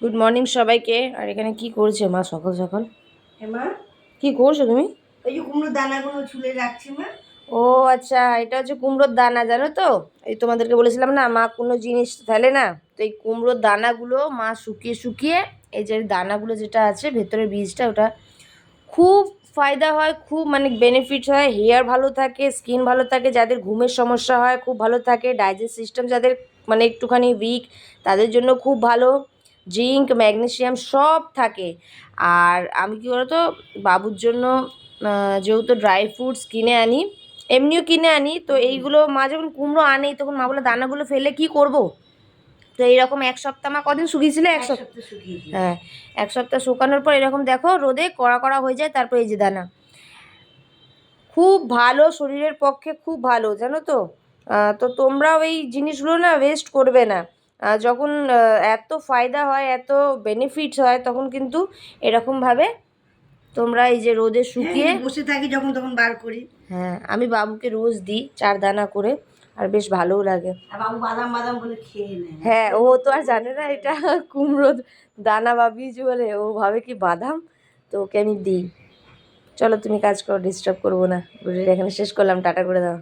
Good morning সবাইকে। আর এখানে কি করছে মা সকাল সকাল? মা কি করছো তুমি? ওই যে কুমড়োর দানাগুলো ছুলে রাখছি মা। ও আচ্ছা, এটা হচ্ছে কুমড়োর দানা, জানো তো? এই তোমাদেরকে বলেছিলাম না, মা কোনো জিনিস ফেলে না। তো এই কুমড়োর দানাগুলো মা শুকিয়ে শুকিয়ে, এই যে দানাগুলো যেটা আছে ভেতরের বীজটা, ওটা খুব ফায়দা হয়, খুব মানে বেনিফিট হয়, হেয়ার ভালো থাকে, স্কিন ভালো থাকে, যাদের ঘুমের সমস্যা হয় খুব ভালো থাকে, ডাইজেস্ট সিস্টেম যাদের মানে একটুখানি উইক তাদের জন্য খুব ভালো, জিঙ্ক ম্যাগনেসিয়াম সব থাকে। আর আমি কী বলতো, বাবুর জন্য যেহেতু ড্রাই ফ্রুটস কিনে আনি, এমনিও কিনে আনি, তো এইগুলো মা যখন কুমড়ো আনেই তখন মা বলে দানাগুলো ফেলে কি করব। তো এইরকম এক সপ্তাহ, মা কদিন শুকিয়েছিল? এক সপ্তাহ। হ্যাঁ, এক সপ্তাহ শুকানোর পর এরকম দেখো রোদে কড়া কড়া হয়ে যায়, তারপর এই যে দানা। খুব ভালো, শরীরের পক্ষে খুব ভালো, জানো তো? তো তোমরাও এই জিনিসগুলো না ওয়েস্ট করবে না। যখন এত ফায়দা হয়, এত বেনিফিটস হয়, তখন কিন্তু এরকমভাবে তোমরা এই যে রোদে শুকিয়ে বসে থাকি যখন তখন বার করি। হ্যাঁ, আমি বাবুকে রোজ দিই 4 দানা করে, আর বেশ ভালোও লাগে। আর বাবু বাদাম বাদাম বলে খেয়ে নেয়। হ্যাঁ, ও তো আর জানে না এটা কুমড়ো দানা বা বীজ বলে, ও ভাবে কি বাদাম। তো ওকে আমি দিই। চলো তুমি কাজ করো, ডিস্টার্ব করবো না। ভিডিওটা এখানে শেষ করলাম, টাটা করে দাও।